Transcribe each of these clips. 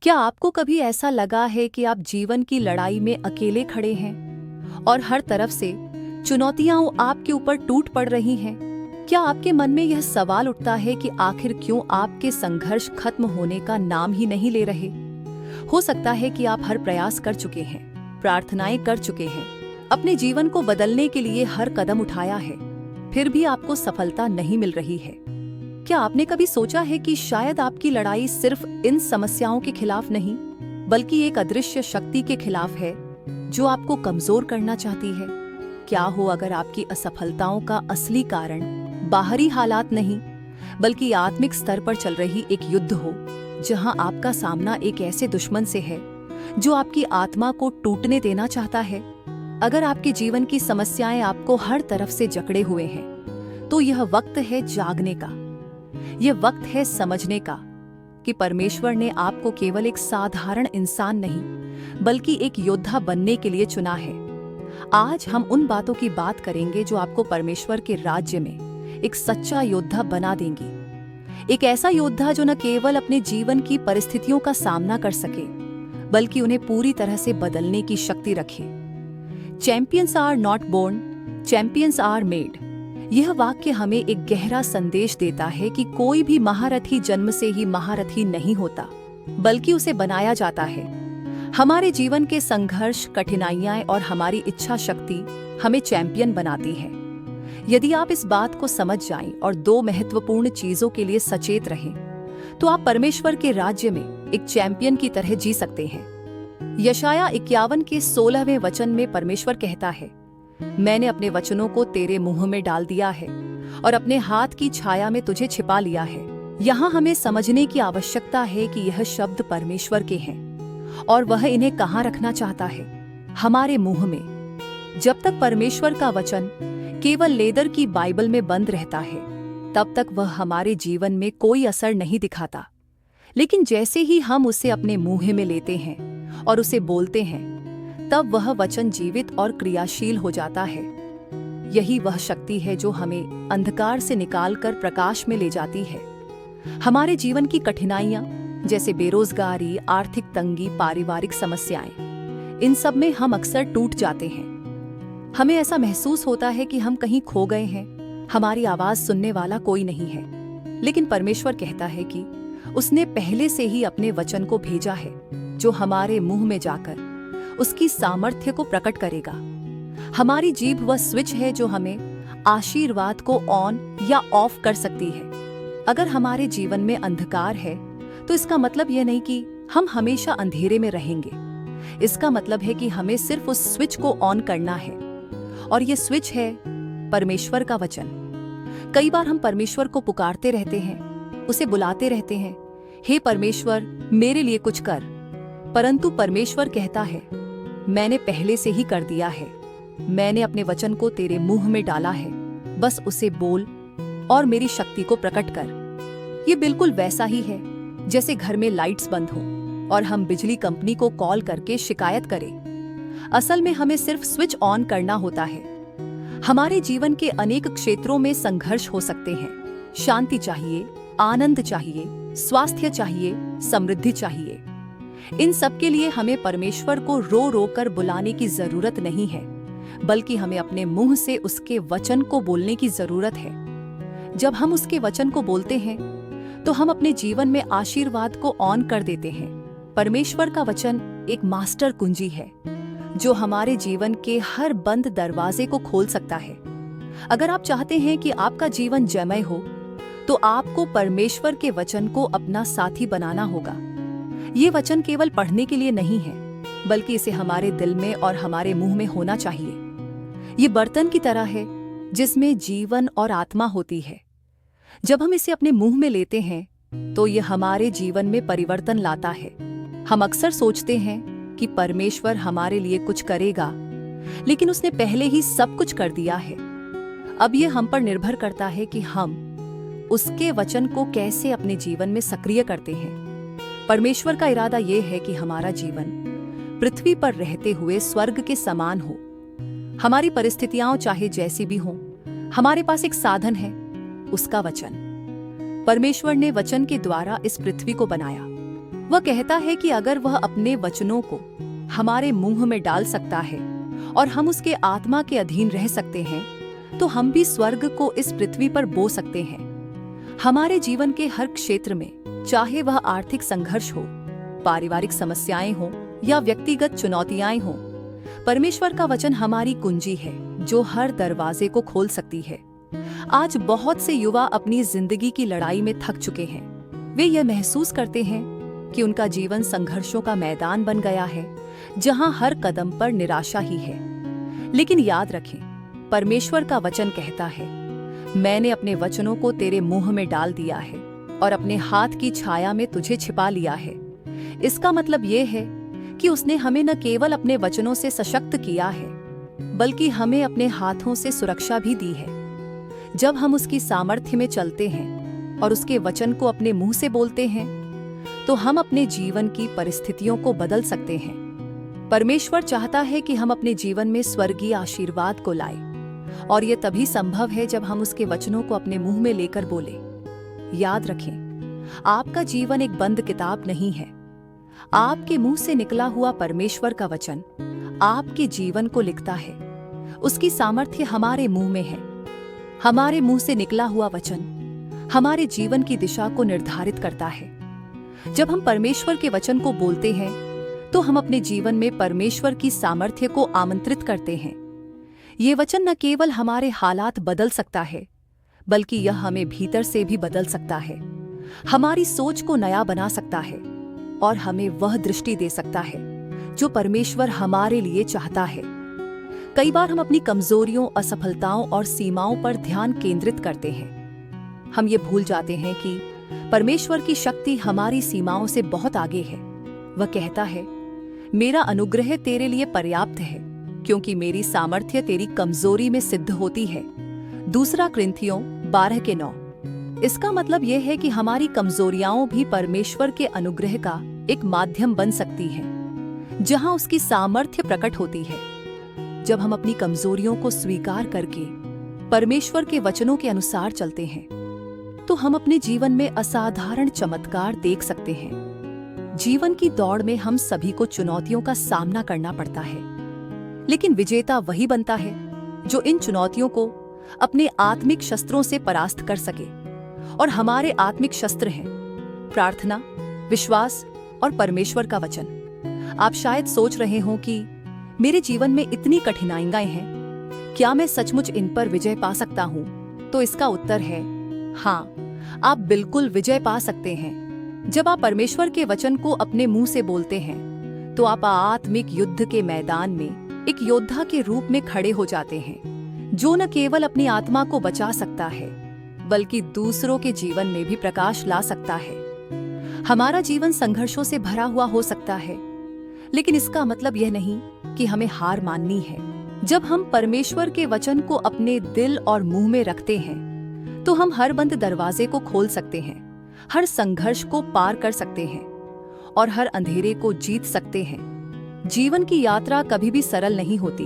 क्या आपको कभी ऐसा लगा है कि आप जीवन की लड़ाई में अकेले खड़े हैं और हर तरफ से चुनौतियां आपके ऊपर टूट पड़ रही हैं? क्या आपके मन में यह सवाल उठता है कि आखिर क्यों आपके संघर्ष खत्म होने का नाम ही नहीं ले रहे? हो सकता है कि आप हर प्रयास कर चुके हैं, प्रार्थनाएं कर चुके हैं, अपने जीवन को बदलने के लिए हर कदम उठाया है, फिर भी आपको सफलता नहीं मिल रही है। क्या आपने कभी सोचा है कि शायद आपकी लड़ाई सिर्फ इन समस्याओं के खिलाफ नहीं, बल्कि एक अदृश्य शक्ति के खिलाफ है जो आपको कमजोर करना चाहती है? क्या हो अगर आपकी असफलताओं का असली कारण बाहरी हालात नहीं, बल्कि आत्मिक स्तर पर चल रही एक युद्ध हो, जहां आपका सामना एक ऐसे दुश्मन से है जो आपकी आत्मा को टूटने देना चाहता है? अगर आपके जीवन की समस्याएं आपको हर तरफ से जकड़े हुए हैं, तो यह वक्त है जागने का। यह वक्त है समझने का कि परमेश्वर ने आपको केवल एक साधारण इंसान नहीं, बल्कि एक योद्धा बनने के लिए चुना है। आज हम उन बातों की बात करेंगे जो आपको परमेश्वर के राज्य में एक सच्चा योद्धा बना देंगी। एक ऐसा योद्धा जो न केवल अपने जीवन की परिस्थितियों का सामना कर सके, बल्कि उन्हें पूरी तरह से बदलने की शक्ति रखे। Champions are not born, champions are made. यह वाक्य हमें एक गहरा संदेश देता है कि कोई भी महारथी जन्म से ही महारथी नहीं होता, बल्कि उसे बनाया जाता है। हमारे जीवन के संघर्ष, कठिनाइयां और हमारी इच्छा शक्ति हमें चैंपियन बनाती है। यदि आप इस बात को समझ जाएं और दो महत्वपूर्ण चीजों के लिए सचेत रहें, तो आप परमेश्वर के राज्य में एक चैंपियन की तरह जी सकते हैं। यशाया 51 के 16वें वचन में परमेश्वर कहता है, मैंने अपने वचनों को तेरे मुंह में डाल दिया है और अपने हाथ की छाया में तुझे छिपा लिया है। यहाँ हमें समझने की आवश्यकता है कि यह शब्द परमेश्वर के हैं और वह इन्हें कहाँ रखना चाहता है, हमारे मुंह में। जब तक परमेश्वर का वचन केवल लेदर की बाइबल में बंद रहता है, तब तक वह हमारे जीवन में कोई असर नहीं दिखाता। लेकिन जैसे ही हम उसे अपने मुंह में लेते हैं और उसे बोलते हैं, तब वह वचन जीवित और क्रियाशील हो जाता है। यही वह शक्ति है जो हमें अंधकार से निकालकर प्रकाश में ले जाती है। हमारे जीवन की कठिनाइयां, जैसे बेरोजगारी, आर्थिक तंगी, पारिवारिक समस्याएं, इन सब में हम अक्सर टूट जाते हैं। हमें ऐसा महसूस होता है कि हम कहीं खो गए हैं, हमारी आवाज सुनने वाला कोई नहीं है। लेकिन परमेश्वर कहता है कि उसने पहले से ही अपने वचन को भेजा है, जो हमारे मुंह में जाकर उसकी सामर्थ्य को प्रकट करेगा। हमारी जीभ वह स्विच है जो हमें आशीर्वाद को ऑन या ऑफ कर सकती है। अगर हमारे जीवन में अंधकार है, तो इसका मतलब यह नहीं कि हम हमेशा अंधेरे में रहेंगे। इसका मतलब है कि हमें सिर्फ उस स्विच को ऑन करना है, और यह स्विच है परमेश्वर का वचन। कई बार हम परमेश्वर को पुकारते रहते हैं, उसे बुलाते रहते हैं, हे परमेश्वर मेरे लिए कुछ कर। परंतु परमेश्वर कहता है, मैंने पहले से ही कर दिया है। मैंने अपने वचन को तेरे मुंह में डाला है, बस उसे बोल और मेरी शक्ति को प्रकट कर। ये बिल्कुल वैसा ही है जैसे घर में लाइट्स बंद हो और हम बिजली कंपनी को कॉल करके शिकायत करें। असल में हमें सिर्फ स्विच ऑन करना होता है। हमारे जीवन के अनेक क्षेत्रों में संघर्ष हो सकते हैं। शांति चाहिए, आनंद चाहिए, स्वास्थ्य चाहिए, समृद्धि चाहिए। इन सब के लिए हमें परमेश्वर को रो रो कर बुलाने की जरूरत नहीं है, बल्कि हमें अपने मुंह से उसके वचन को बोलने की जरूरत है। जब हम उसके वचन को बोलते हैं, तो हम अपने जीवन में आशीर्वाद को ऑन कर देते हैं। परमेश्वर का वचन एक मास्टर कुंजी है जो हमारे जीवन के हर बंद दरवाजे को खोल सकता है। अगर आप चाहते हैं कि आपका जीवन जयमय हो, तो आपको परमेश्वर के वचन को अपना साथी बनाना होगा। ये वचन केवल पढ़ने के लिए नहीं है, बल्कि इसे हमारे दिल में और हमारे मुंह में होना चाहिए। ये बर्तन की तरह है जिसमें जीवन और आत्मा होती है। जब हम इसे अपने मुंह में लेते हैं, तो ये हमारे जीवन में परिवर्तन लाता है। हम अक्सर सोचते हैं कि परमेश्वर हमारे लिए कुछ करेगा, लेकिन उसने पहले ही सब कुछ कर दिया है। अब ये हम पर निर्भर करता है कि हम उसके वचन को कैसे अपने जीवन में सक्रिय करते हैं। परमेश्वर का इरादा यह है कि हमारा जीवन पृथ्वी पर रहते हुए स्वर्ग के समान हो। हमारी परिस्थितियां चाहे जैसी भी हों, हमारे पास एक साधन है, उसका वचन। परमेश्वर ने वचन के द्वारा इस पृथ्वी को बनाया। वह कहता है कि अगर वह अपने वचनों को हमारे मुंह में डाल सकता है और हम उसके आत्मा के अधीन रह सकते हैं, तो हम भी स्वर्ग को इस पृथ्वी पर बो सकते हैं। हमारे जीवन के हर क्षेत्र में, चाहे वह आर्थिक संघर्ष हो, पारिवारिक समस्याएं हो या व्यक्तिगत चुनौतियां हो, परमेश्वर का वचन हमारी कुंजी है जो हर दरवाजे को खोल सकती है। आज बहुत से युवा अपनी जिंदगी की लड़ाई में थक चुके हैं। वे यह महसूस करते हैं कि उनका जीवन संघर्षों का मैदान बन गया है, जहां हर कदम पर निराशा ही है। लेकिन याद रखें, परमेश्वर का वचन कहता है, मैंने अपने वचनों को तेरे मुंह में डाल दिया है और अपने हाथ की छाया में तुझे छिपा लिया है। इसका मतलब यह है कि उसने हमें न केवल अपने वचनों से सशक्त किया है, बल्कि हमें अपने हाथों से सुरक्षा भी दी है। जब हम उसकी सामर्थ्य में चलते हैं और उसके वचन को अपने मुंह से बोलते हैं, तो हम अपने जीवन की परिस्थितियों को बदल सकते हैं। परमेश्वर चाहता है कि हम अपने जीवन में स्वर्गीय आशीर्वाद को लाएं, और यह तभी संभव है जब हम उसके वचनों को अपने मुंह में लेकर बोले। याद रखें, आपका जीवन एक बंद किताब नहीं है। आपके मुंह से निकला हुआ परमेश्वर का वचन आपके जीवन को लिखता है। उसकी सामर्थ्य हमारे मुंह में है। हमारे मुंह से निकला हुआ वचन हमारे जीवन की दिशा को निर्धारित करता है। जब हम परमेश्वर के वचन को बोलते हैं, तो हम अपने जीवन में परमेश्वर की सामर्थ्य को आमंत्रित करते हैं। ये वचन न केवल हमारे हालात बदल सकता है, बल्कि यह हमें भीतर से भी बदल सकता है। हमारी सोच को नया बना सकता है और हमें वह दृष्टि दे सकता है जो परमेश्वर हमारे लिए चाहता है। कई बार हम अपनी कमजोरियों, असफलताओं और सीमाओं पर ध्यान केंद्रित करते हैं। हम ये भूल जाते हैं कि परमेश्वर की शक्ति हमारी सीमाओं से बहुत आगे है। वह कहता है, मेरा अनुग्रह तेरे लिए पर्याप्त है, क्योंकि मेरी सामर्थ्य तेरी कमजोरी में सिद्ध होती है। 2 कुरिन्थियों 12:9। इसका मतलब यह है कि हमारी कमजोरियां भी परमेश्वर के अनुग्रह का एक माध्यम बन सकती हैं, जहां उसकी सामर्थ्य प्रकट होती है। जब हम अपनी कमजोरियों को स्वीकार करके परमेश्वर के वचनों के अनुसार चलते हैं, तो हम अपने जीवन में असाधारण चमत्कार देख सकते हैं। जीवन की दौड़ में हम सभी को चुनौतियों का सामना करना पड़ता है, लेकिन विजेता वही बनता है जो इन चुनौतियों को अपने आत्मिक शस्त्रों से परास्त कर सके। और हमारे आत्मिक शस्त्र हैं प्रार्थना, विश्वास और परमेश्वर का वचन। आप शायद सोच रहे हो कि मेरे जीवन में इतनी कठिनाइयां हैं, क्या मैं सचमुच इन पर विजय पा सकता हूं? तो इसका उत्तर है हाँ, आप बिल्कुल विजय पा सकते हैं। जब आप परमेश्वर के वचन को अपने मुंह से बोलते हैं, तो आप आत्मिक युद्ध के मैदान में एक योद्धा के रूप में खड़े हो जाते हैं, जो न केवल अपनी आत्मा को बचा सकता है, बल्कि दूसरों के जीवन में भी प्रकाश ला सकता है। हमारा जीवन संघर्षों से भरा हुआ हो सकता है, लेकिन इसका मतलब यह नहीं कि हमें हार माननी है। जब हम परमेश्वर के वचन को अपने दिल और मुंह में रखते हैं, तो हम हर बंद दरवाजे को खोल सकते हैं, हर संघर्ष को पार कर सकते हैं और हर अंधेरे को जीत सकते हैं। जीवन की यात्रा कभी भी सरल नहीं होती,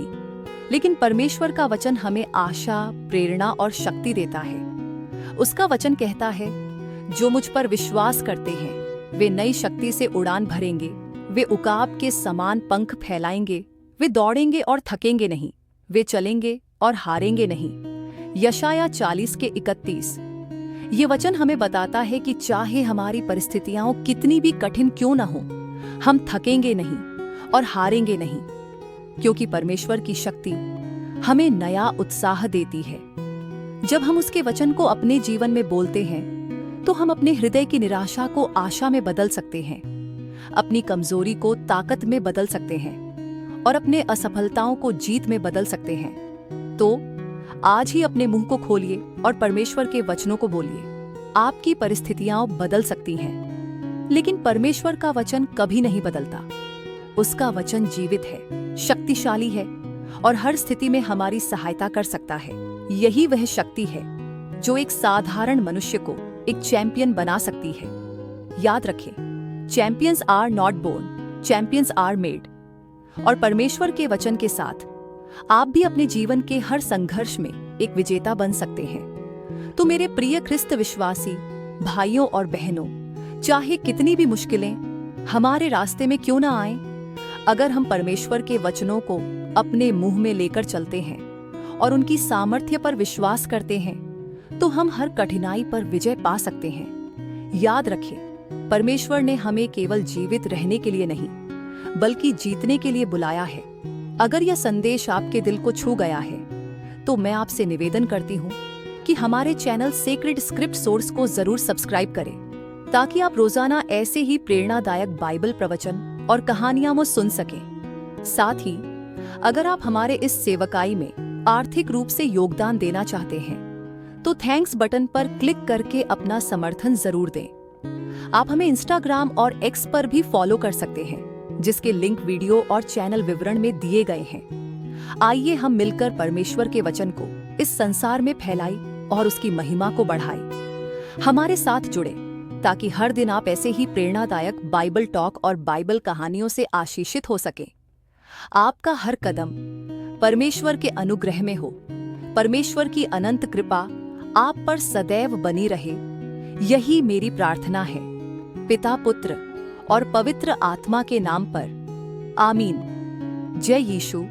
लेकिन परमेश्वर का वचन हमें आशा, प्रेरणा और शक्ति देता है। उसका वचन कहता है, जो मुझ पर विश्वास करते हैं वे नई शक्ति से उड़ान भरेंगे, वे उकाब के समान पंख फैलाएंगे, वे दौड़ेंगे और थकेंगे नहीं, वे चलेंगे और हारेंगे नहीं। यशाया 40:31। ये वचन हमें बताता है कि चाहे हमारी परिस्थितियां कितनी भी कठिन क्यों न हो, हम थकेंगे नहीं और हारेंगे नहीं, क्योंकि परमेश्वर की शक्ति हमें नया उत्साह देती है। जब हम उसके वचन को अपने जीवन में बोलते हैं, तो हम अपने हृदय की निराशा को आशा में बदल सकते हैं, अपनी कमजोरी को ताकत में बदल सकते हैं और अपने असफलताओं को जीत में बदल सकते हैं। तो आज ही अपने मुंह को खोलिए और परमेश्वर के वचनों को बोलिए। आपकी परिस्थितियां बदल सकती हैं, लेकिन परमेश्वर का वचन कभी नहीं बदलता। उसका वचन जीवित है, शक्तिशाली है और हर स्थिति में हमारी सहायता कर सकता है। यही वह शक्ति है जो एक साधारण मनुष्य को एक चैंपियन बना सकती है। याद रखें, champions are not born, champions are made. और परमेश्वर के वचन के साथ आप भी अपने जीवन के हर संघर्ष में एक विजेता बन सकते हैं। तो मेरे प्रिय ख्रिस्त विश्वासी भाइयों और बहनों, चाहे कितनी भी मुश्किलें हमारे रास्ते में क्यों ना आए। अगर हम परमेश्वर के वचनों को अपने मुंह में लेकर चलते हैं और उनकी सामर्थ्य पर विश्वास करते हैं तो हम हर कठिनाई पर विजय पा सकते हैं। याद रखें, परमेश्वर ने हमें केवल जीवित रहने के लिए नहीं बल्कि जीतने के लिए बुलाया है। अगर यह संदेश आपके दिल को छू गया है तो मैं आपसे निवेदन करती हूँ कि हमारे चैनल सेक्रेड स्क्रिप्ट सोर्स को जरूर सब्सक्राइब करें ताकि आप रोजाना ऐसे ही प्रेरणादायक बाइबल प्रवचन और कहानियां सुन सकें। साथ ही अगर आप हमारे इस सेवकाई में आर्थिक रूप से योगदान देना चाहते हैं तो थैंक्स बटन पर क्लिक करके अपना समर्थन जरूर दें। आप हमें इंस्टाग्राम और एक्स पर भी फॉलो कर सकते हैं जिसके लिंक वीडियो और चैनल विवरण में दिए गए हैं। आइए हम मिलकर परमेश्वर के वचन को इस संसार में फैलाई और उसकी महिमा को बढ़ाई। हमारे साथ जुड़े ताकि हर दिन आप ऐसे ही प्रेरणादायक बाइबल टॉक और बाइबल कहानियों से आशीषित हो सके। आपका हर कदम परमेश्वर के अनुग्रह में हो। परमेश्वर की अनंत कृपा आप पर सदैव बनी रहे, यही मेरी प्रार्थना है। पिता, पुत्र और पवित्र आत्मा के नाम पर, आमीन। जय यीशु।